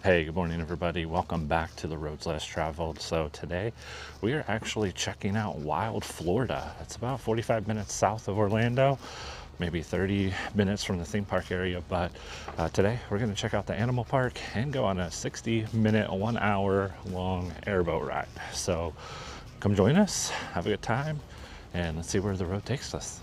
Hey, good morning, everybody. Welcome back to the Roads Less Traveled. So today we are actually checking out Wild, Florida. It's about 45 minutes south of Orlando, maybe 30 minutes from the theme park area. But today we're going to check out the animal park and go on a 60-minute, 1 hour long airboat ride. So come join us, have a good time, and let's see where the road takes us.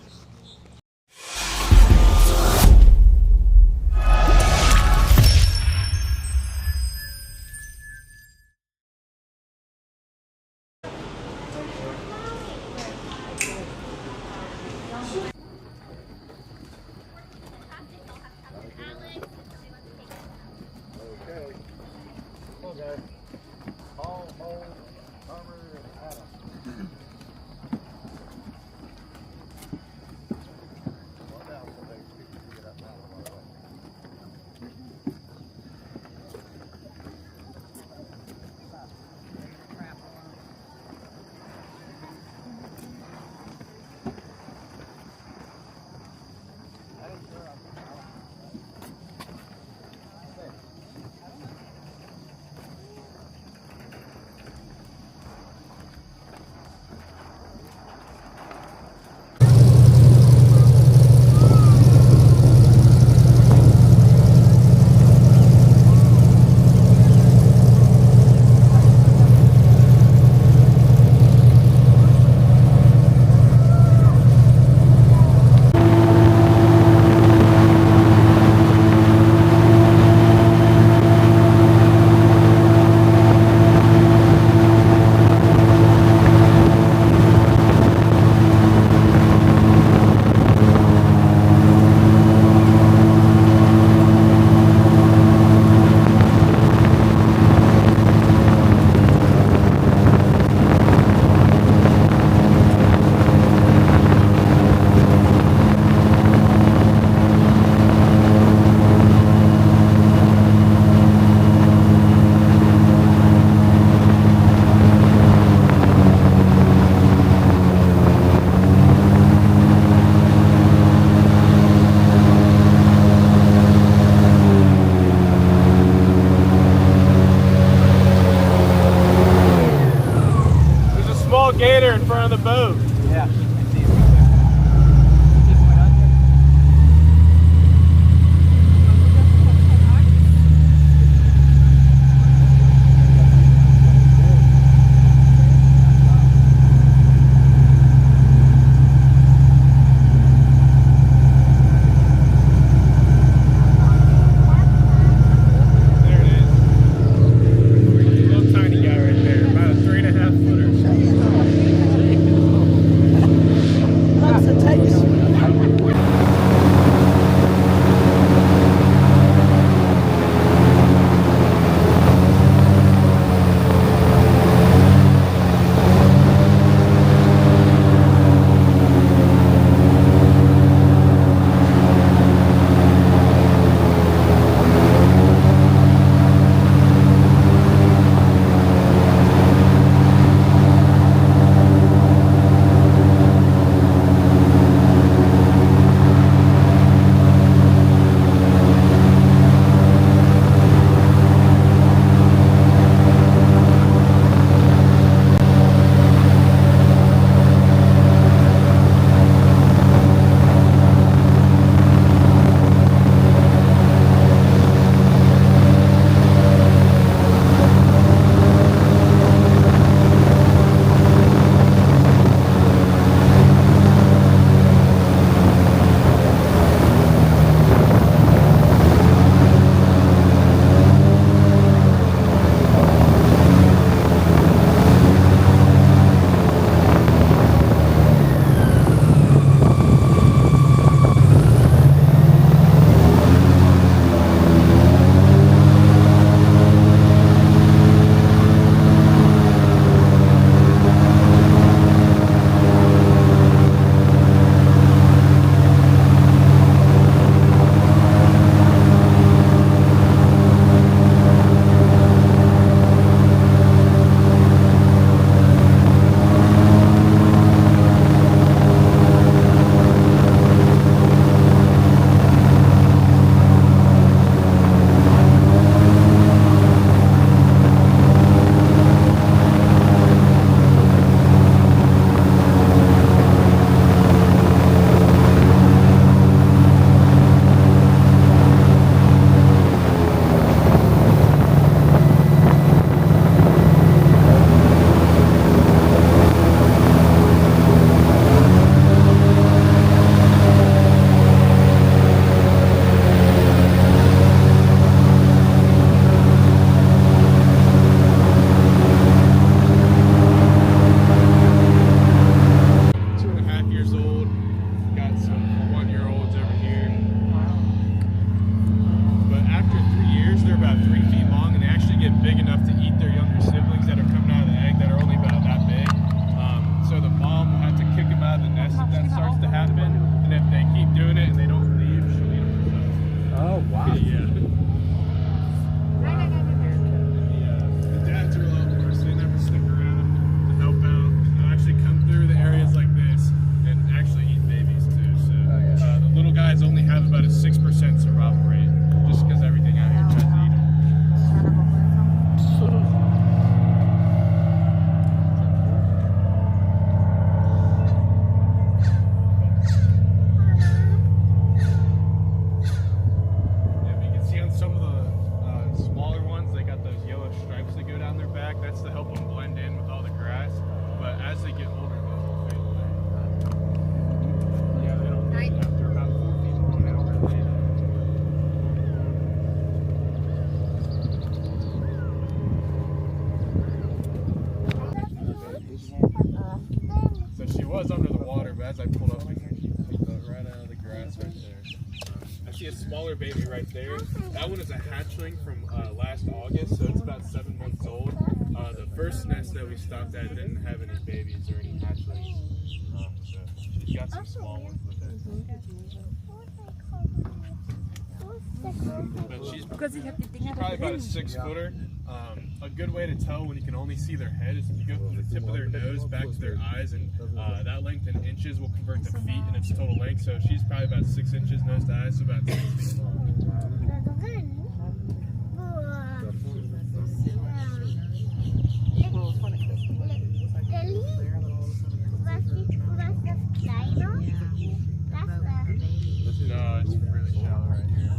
Gator in front of the boat. Yeah. big enough to eat their younger siblings that are coming out of the egg that are only about that big. So the mom will have to kick them out of the nest if that starts to happen, and if they keep doing it and they don't leave, she'll eat them. Oh, wow. Yeah. The dads are a lot worse. They never stick around to help out. They'll actually come through the areas like this and actually eat babies too. So the little guys only have about a 6% survival rate, just because everything out here tries to eat them. That's to help them blend in with all the grass, but as they get older, they'll fade away. Yeah, they don't eat after about 4 feet long now. So she was under the water, but as I pulled up, I picked up right out of the grass right there. I see a smaller baby right there. That one is a hatchling from last August, so it's about 7 months old. The first nest that we stopped at didn't have any babies or any hatchlings. So she's got some small ones with her. But she's probably about a 6-footer. A good way to tell when you can only see their head is if you go from the tip of their nose back to their eyes, and that length in inches will convert to feet in its total length. So she's probably about 6 inches nose to eyes, so about 6 feet long. No, it's really shallow right here.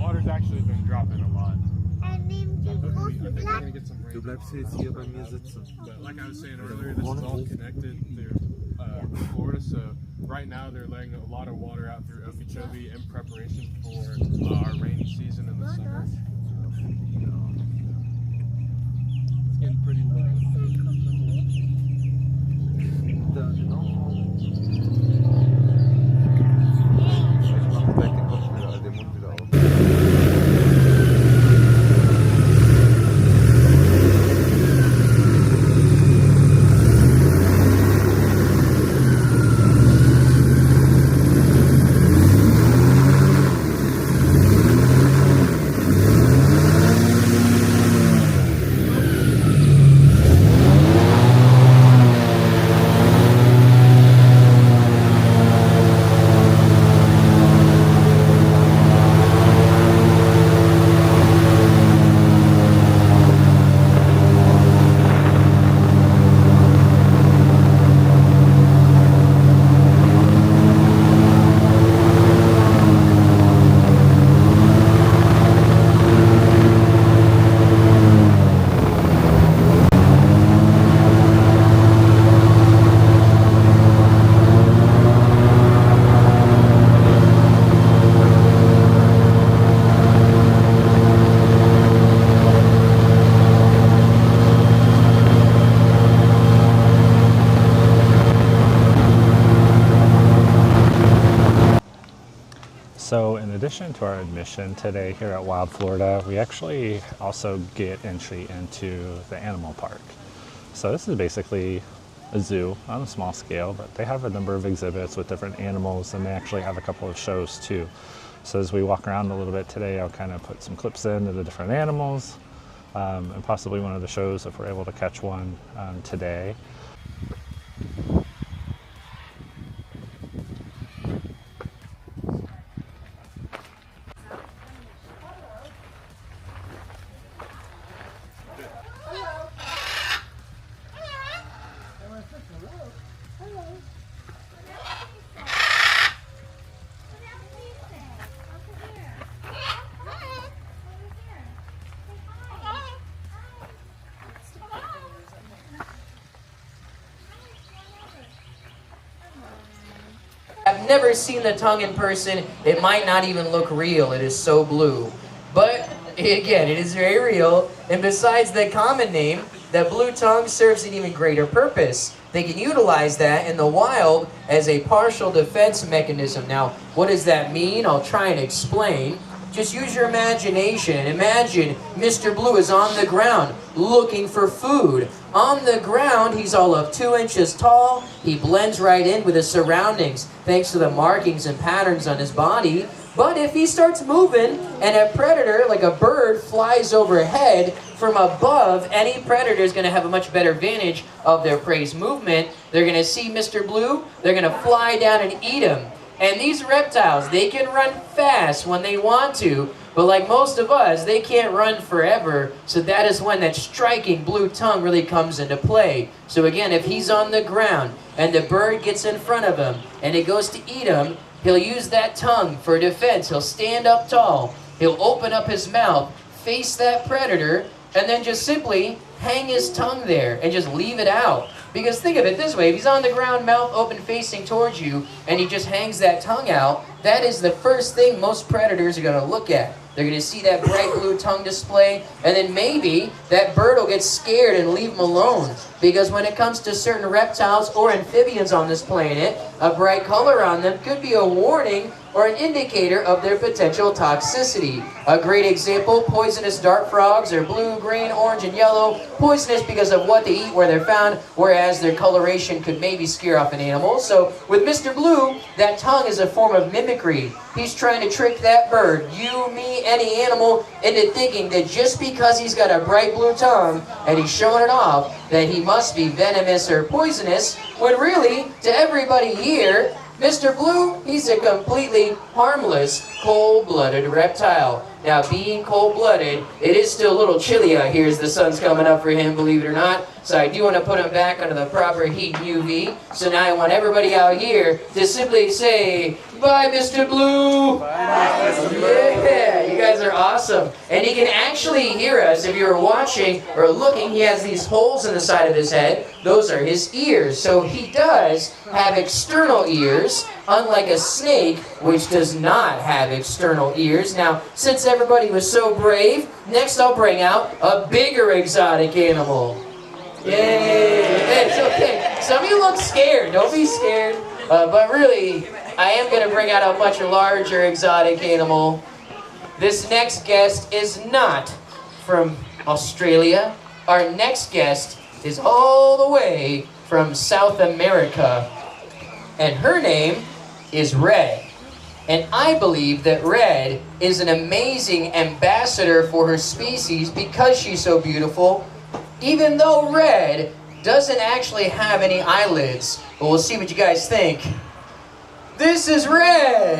Water's actually been dropping a lot. Du bleibst jetzt hier bei mir sitzen. But like I was saying earlier, this is all connected through Florida. So right now they're letting a lot of water out through Okeechobee in preparation for our rainy season in the summer. It's getting pretty low. Ich mache gleich den Kopf wieder, den Mund wieder auf. So in addition to our admission today here at Wild Florida, we actually also get entry into the animal park. So this is basically a zoo on a small scale, but they have a number of exhibits with different animals, and they actually have a couple of shows too. So as we walk around a little bit today, I'll kind of put some clips in of the different animals, and possibly one of the shows if we're able to catch one today. I've never seen the tongue in person. It might not even look real. It is so blue. But again, it is very real. And besides the common name, that blue tongue serves an even greater purpose. They can utilize that in the wild as a partial defense mechanism. Now, what does that mean? I'll try and explain. Just use your imagination. Imagine Mr. Blue is on the ground looking for food. On the ground, he's all of 2 inches tall. He blends right in with his surroundings thanks to the markings and patterns on his body. But if he starts moving and a predator, like a bird, flies overhead from above, any predator is going to have a much better advantage of their prey's movement. They're going to see Mr. Blue, they're going to fly down and eat him. And these reptiles, they can run fast when they want to, but like most of us, they can't run forever. So that is when that striking blue tongue really comes into play. So again, if he's on the ground and the bird gets in front of him and it goes to eat him, he'll use that tongue for defense. He'll stand up tall. He'll open up his mouth, face that predator, and then just simply hang his tongue there and just leave it out. Because think of it this way, if he's on the ground, mouth open facing towards you, and he just hangs that tongue out, that is the first thing most predators are going to look at. They're going to see that bright blue tongue display, and then maybe that bird will get scared and leave him alone. Because when it comes to certain reptiles or amphibians on this planet, a bright color on them could be a warning or an indicator of their potential toxicity. A great example, poisonous dart frogs are blue, green, orange, and yellow. Poisonous because of what they eat, where they're found, whereas their coloration could maybe scare off an animal. So with Mr. Blue, that tongue is a form of mimicry. He's trying to trick that bird, you, me, any animal, into thinking that just because he's got a bright blue tongue and he's showing it off, that he must be venomous or poisonous, when really, to everybody here, Mr. Blue, he's a completely harmless, cold-blooded reptile. Now, being cold-blooded, it is still a little chilly out here as the sun's coming up for him, believe it or not. So I do want to put him back under the proper heat UV. So now I want everybody out here to simply say, bye, Mr. Blue. Bye, Mr. Blue. Yeah, you guys are awesome. And he can actually hear us. If you're watching or looking, he has these holes in the side of his head. Those are his ears. So he does have external ears, unlike a snake, which does not have external ears. Now, since everybody was so brave, next I'll bring out a bigger exotic animal. Yay! It's okay. Some of you look scared. Don't be scared. But really, I am going to bring out a much larger exotic animal. This next guest is not from Australia. Our next guest is all the way from South America. And her name is Red. And I believe that Red is an amazing ambassador for her species because she's so beautiful, even though Red doesn't actually have any eyelids. But we'll see what you guys think. This is Red!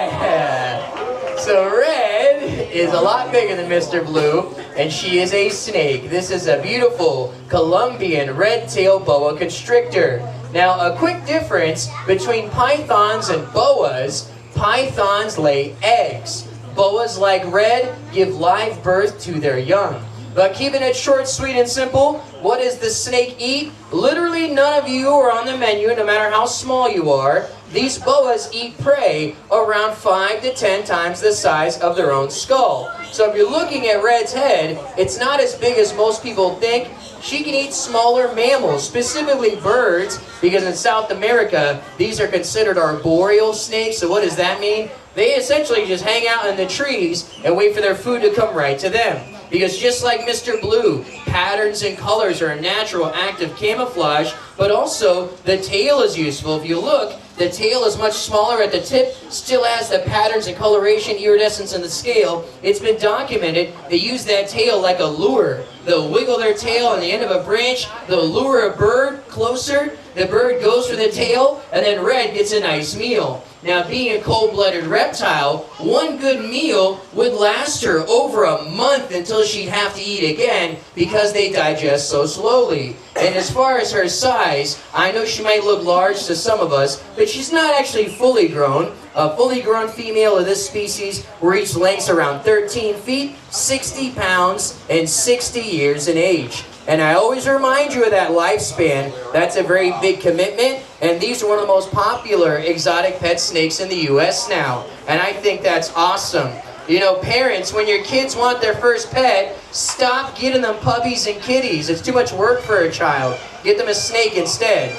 Yeah! So Red is a lot bigger than Mr. Blue, and she is a snake. This is a beautiful Colombian red-tailed boa constrictor. Now, a quick difference between pythons and boas: pythons lay eggs. Boas, like Red, give live birth to their young. But keeping it short, sweet, and simple, what does the snake eat? Literally none of you are on the menu, no matter how small you are. These boas eat prey around 5 to 10 times the size of their own skull. So if you're looking at Red's head, it's not as big as most people think. She can eat smaller mammals, specifically birds, because in South America, these are considered arboreal snakes. So what does that mean? They essentially just hang out in the trees and wait for their food to come right to them. Because just like Mr. Blue, patterns and colors are a natural act of camouflage, but also the tail is useful. If you look, the tail is much smaller at the tip, still has the patterns and coloration, iridescence, and the scale. It's been documented they use that tail like a lure. They'll wiggle their tail on the end of a branch, they'll lure a bird closer, the bird goes for the tail, and then Red gets a nice meal. Now, being a cold-blooded reptile, one good meal would last her over a month until she'd have to eat again because they digest so slowly. And as far as her size, I know she might look large to some of us, but she's not actually fully grown. A fully grown female of this species will reach lengths around 13 feet, 60 pounds, and 60 years in age. And I always remind you of that lifespan. That's a very big commitment, and these are one of the most popular exotic pet snakes in the U.S. now. And I think that's awesome. You know, parents, when your kids want their first pet, stop getting them puppies and kitties. It's too much work for a child. Get them a snake instead.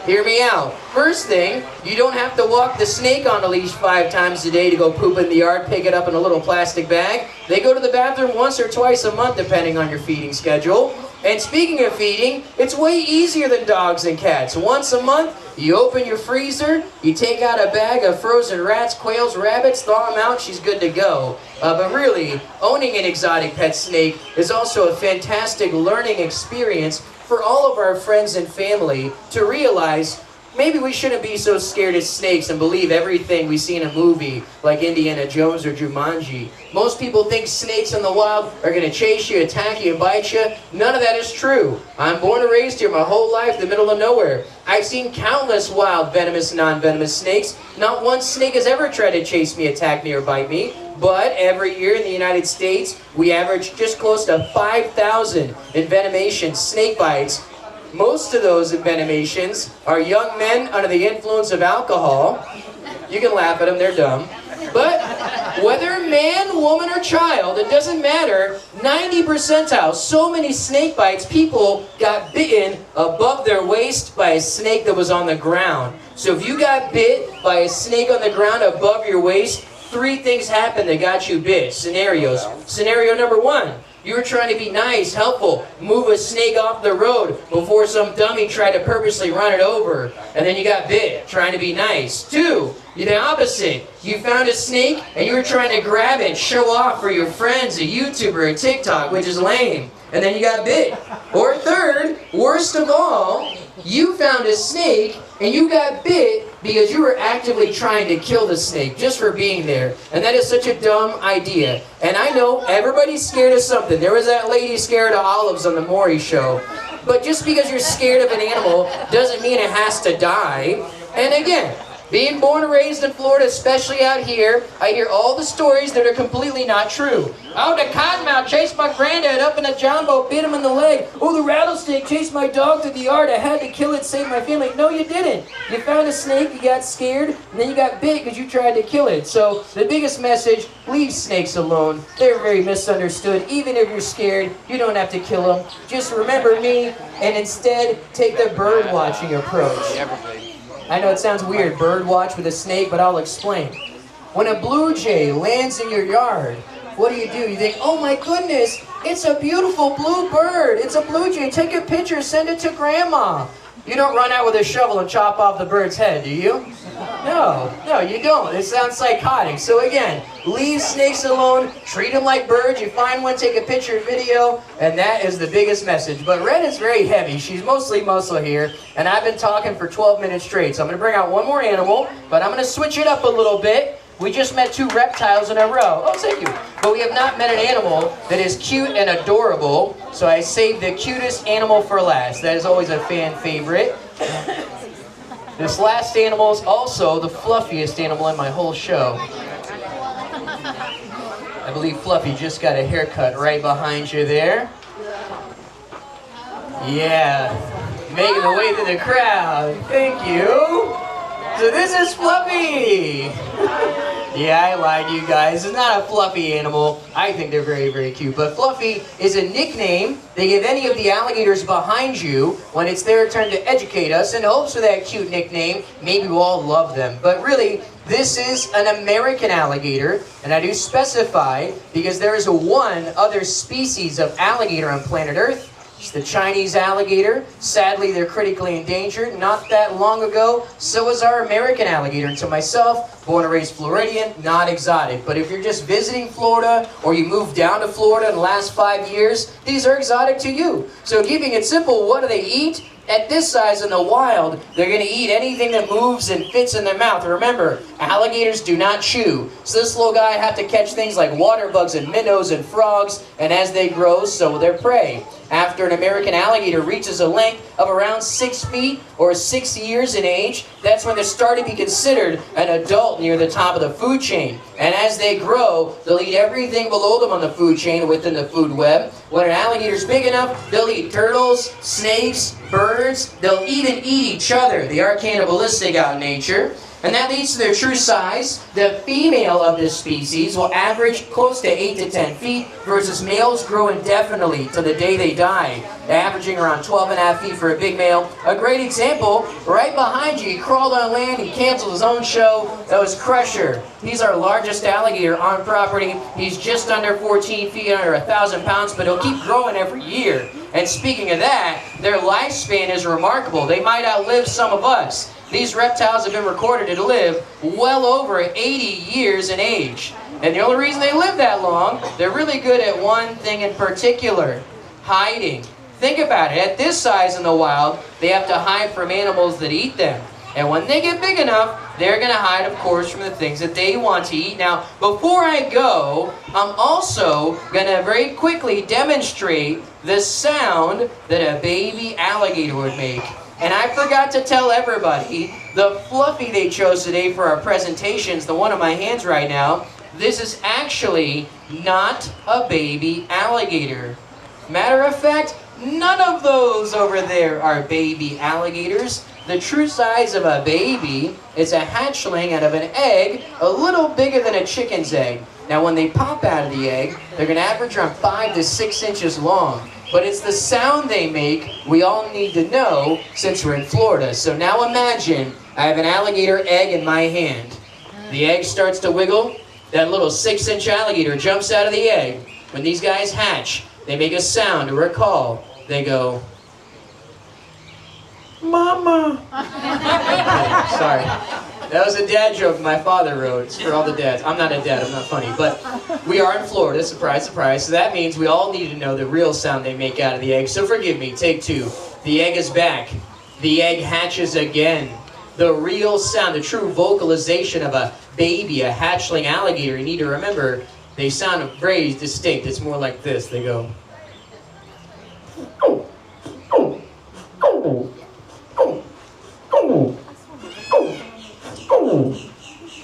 Hear me out. First thing, you don't have to walk the snake on a leash 5 times a day to go poop in the yard, pick it up in a little plastic bag. They go to the bathroom once or twice a month, depending on your feeding schedule. And speaking of feeding, it's way easier than dogs and cats. Once a month, you open your freezer, you take out a bag of frozen rats, quails, rabbits, thaw them out, she's good to go. But really, owning an exotic pet snake is also a fantastic learning experience for all of our friends and family to realize maybe we shouldn't be so scared of snakes and believe everything we see in a movie like Indiana Jones or Jumanji. Most people think snakes in the wild are going to chase you, attack you, and bite you. None of that is true. I'm born and raised here my whole life in the middle of nowhere. I've seen countless wild, venomous and non-venomous snakes. Not one snake has ever tried to chase me, attack me, or bite me. But every year in the United States, we average just close to 5,000 envenomation snake bites. Most of those envenomations are young men under the influence of alcohol. You can laugh at them, they're dumb. But whether man, woman, or child, it doesn't matter, 90 percentile, so many snake bites, people got bitten above their waist by a snake that was on the ground. So if you got bit by a snake on the ground above your waist, 3 things happened that got you bit. Scenarios. Scenario number 1. You were trying to be nice, helpful, move a snake off the road before some dummy tried to purposely run it over. And then you got bit, trying to be nice. 2, the opposite. You found a snake and you were trying to grab it, show off for your friends, a YouTuber, a TikTok, which is lame. And then you got bit. Or 3rd, worst of all, you found a snake and you got bit because you were actively trying to kill the snake just for being there. And that is such a dumb idea. And I know everybody's scared of something. There was that lady scared of olives on the Maury show. But just because you're scared of an animal doesn't mean it has to die. And again, being born and raised in Florida, especially out here, I hear all the stories that are completely not true. Oh, the cottonmouth chased my granddad up in a jumbo, bit him in the leg. Oh, the rattlesnake chased my dog through the yard. I had to kill it, save my family. No, you didn't. You found a snake, you got scared, and then you got bit because you tried to kill it. So the biggest message, leave snakes alone. They're very misunderstood. Even if you're scared, you don't have to kill them. Just remember me, and instead take the bird watching approach. I know it sounds weird, bird watch with a snake, but I'll explain. When a blue jay lands in your yard, what do? You think, oh my goodness, it's a beautiful blue bird. It's a blue jay. Take a picture, send it to grandma. You don't run out with a shovel and chop off the bird's head, do you? No, you don't. It sounds psychotic. So again, leave snakes alone, treat them like birds. You find one, take a picture or video, and that is the biggest message. But Red is very heavy. She's mostly muscle here, and I've been talking for 12 minutes straight. So I'm going to bring out one more animal, but I'm going to switch it up a little bit. We just met 2 reptiles in a row. Oh, thank you. But we have not met an animal that is cute and adorable, so I saved the cutest animal for last. That is always a fan favorite. This last animal is also the fluffiest animal in my whole show. I believe Fluffy just got a haircut right behind you there. Yeah, making the way through the crowd. Thank you. So this is Fluffy. Yeah, I lied, you guys. It's not a fluffy animal. I think they're very, very cute. But Fluffy is a nickname they give any of the alligators behind you when it's their turn to educate us in hopes of that cute nickname. Maybe we'll all love them. But really, this is an American alligator, and I do specify because there is one other species of alligator on planet Earth. It's the Chinese alligator. Sadly, they're critically endangered. Not that long ago, so was our American alligator. And to myself, born and raised Floridian, not exotic. But if you're just visiting Florida, or you moved down to Florida in the last 5 years, these are exotic to you. So keeping it simple, what do they eat? At this size in the wild, they're going to eat anything that moves and fits in their mouth. Remember, alligators do not chew. So this little guy have to catch things like water bugs and minnows and frogs, and as they grow, so will their prey. After an American alligator reaches a length of around 6 feet or 6 years in age, that's when they're starting to be considered an adult near the top of the food chain. And as they grow, they'll eat everything below them on the food chain within the food web. When an alligator's big enough, they'll eat turtles, snakes, birds. They'll even eat each other. They are cannibalistic out in nature. And that leads to their true size. The female of this species will average close to 8 to 10 feet versus males grow indefinitely to the day they die, averaging around 12.5 feet for a big male. A great example, right behind you, he crawled on land, he canceled his own show. That was Crusher. He's our largest alligator on property. He's just under 14 feet, under 1,000 pounds, but he'll keep growing every year. And speaking of that, their lifespan is remarkable. They might outlive some of us. These reptiles have been recorded to live well over 80 years in age. And the only reason they live that long, they're really good at one thing in particular, hiding. Think about it, at this size in the wild, they have to hide from animals that eat them. And when they get big enough, they're going to hide, of course, from the things that they want to eat. Now, before I go, I'm also going to very quickly demonstrate the sound that a baby alligator would make. And I forgot to tell everybody, the Fluffy they chose today for our presentations, the one in my hands right now, this is actually not a baby alligator. Matter of fact, none of those over there are baby alligators. The true size of a baby is a hatchling out of an egg a little bigger than a chicken's egg. Now when they pop out of the egg, they're going to average around 5 to 6 inches long. But it's the sound they make we all need to know since we're in Florida. So now imagine I have an alligator egg in my hand. The egg starts to wiggle. That little 6-inch alligator jumps out of the egg. When these guys hatch, they make a sound or a call. They go, "Mama." Sorry. That was a dad joke my father wrote. It's for all the dads. I'm not a dad, I'm not funny. But we are in Florida, surprise, surprise. So that means we all need to know the real sound they make out of the egg. So forgive me, take 2. The egg is back. The egg hatches again. The real sound, the true vocalization of a baby, a hatchling alligator. You need to remember, they sound very distinct. It's more like this. They go, "Oh, oh, oh, oh, oh, oh."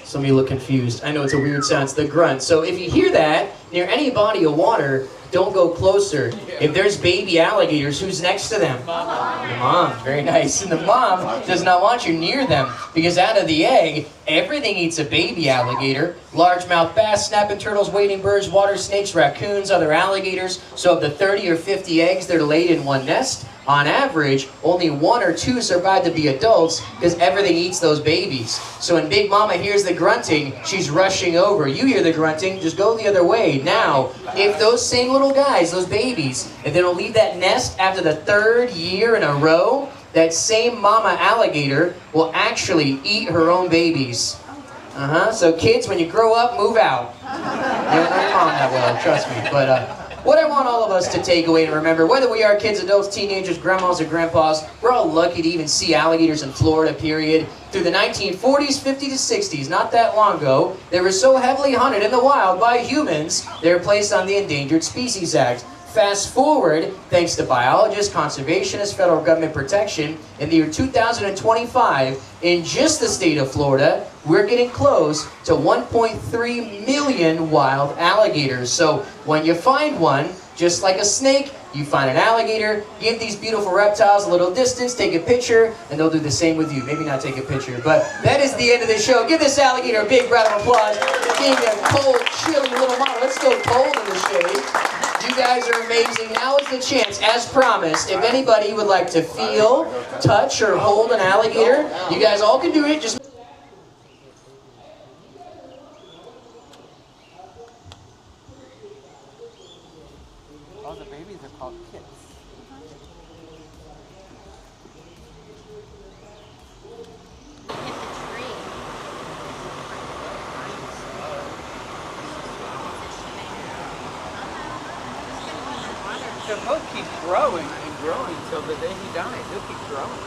Some of you look confused. I know it's a weird sound. It's the grunt. So if you hear that near any body of water, don't go closer. If there's baby alligators, who's next to them? Mom. The mom. Very nice. And the mom does not want you near them because out of the egg, everything eats a baby alligator. Largemouth bass, snapping turtles, wading birds, water snakes, raccoons, other alligators. So of the 30 or 50 eggs that are laid in one nest, on average, only 1 or 2 survive to be adults because everything eats those babies. So when Big Mama hears the grunting, she's rushing over. You hear the grunting, just go the other way. Now, if those same little guys, those babies, if they don't leave that nest after the 3rd year in a row, that same mama alligator will actually eat her own babies. So kids, when you grow up, move out. You don't know your mom that well, trust me. But what I want all of us to take away and remember, whether we are kids, adults, teenagers, grandmas, or grandpas, we're all lucky to even see alligators in Florida, period. Through the 1940s, 50s, to 60s, not that long ago, they were so heavily hunted in the wild by humans, they were placed on the Endangered Species Act. Fast forward, thanks to biologists, conservationists, federal government protection, in the year 2025, in just the state of Florida, we're getting close to 1.3 million wild alligators. So when you find one, just like a snake, you find an alligator, give these beautiful reptiles a little distance, take a picture, and they'll do the same with you. Maybe not take a picture, but that is the end of the show. Give this alligator a big round of applause. Being a cold, chilly little mama. Let's go cold in the shade. You guys are amazing. Now is the chance, as promised, if anybody would like to feel, touch, or hold an alligator, you guys all can do it. Just Oh, the babies are called kits. They'll both keep growing and growing till the day he dies. They'll keep growing.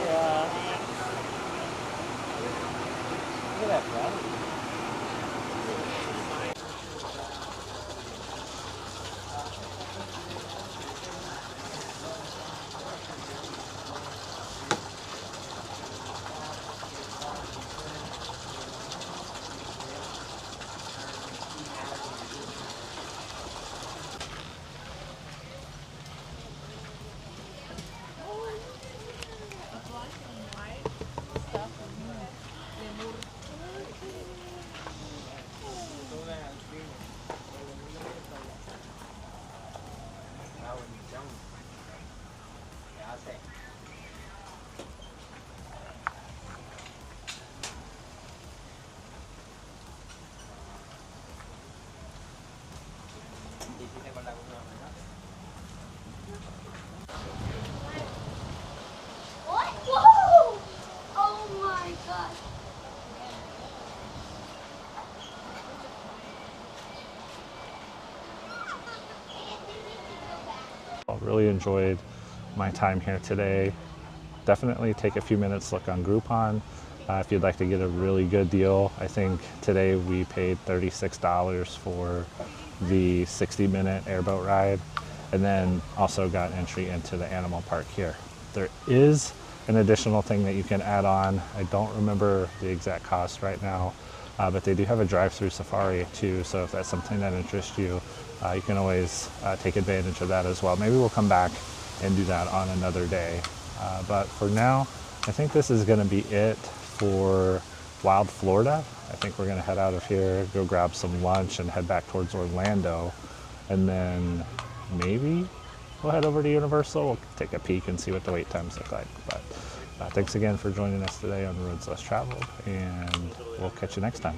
Yeah. Look at that, brother. really enjoyed my time here today. Definitely take a few minutes, look on Groupon. If you'd like to get a really good deal, I think today we paid $36 for the 60-minute airboat ride, and then also got entry into the animal park here. There is an additional thing that you can add on. I don't remember the exact cost right now, but they do have a drive-through safari too, so if that's something that interests you, you can always take advantage of that as well. Maybe we'll come back and do that on another day. But for now, I think this is going to be it for Wild Florida. I think we're going to head out of here, go grab some lunch, and head back towards Orlando. And then maybe we'll head over to Universal. We'll take a peek and see what the wait times look like. But thanks again for joining us today on Roads Less Traveled, and we'll catch you next time.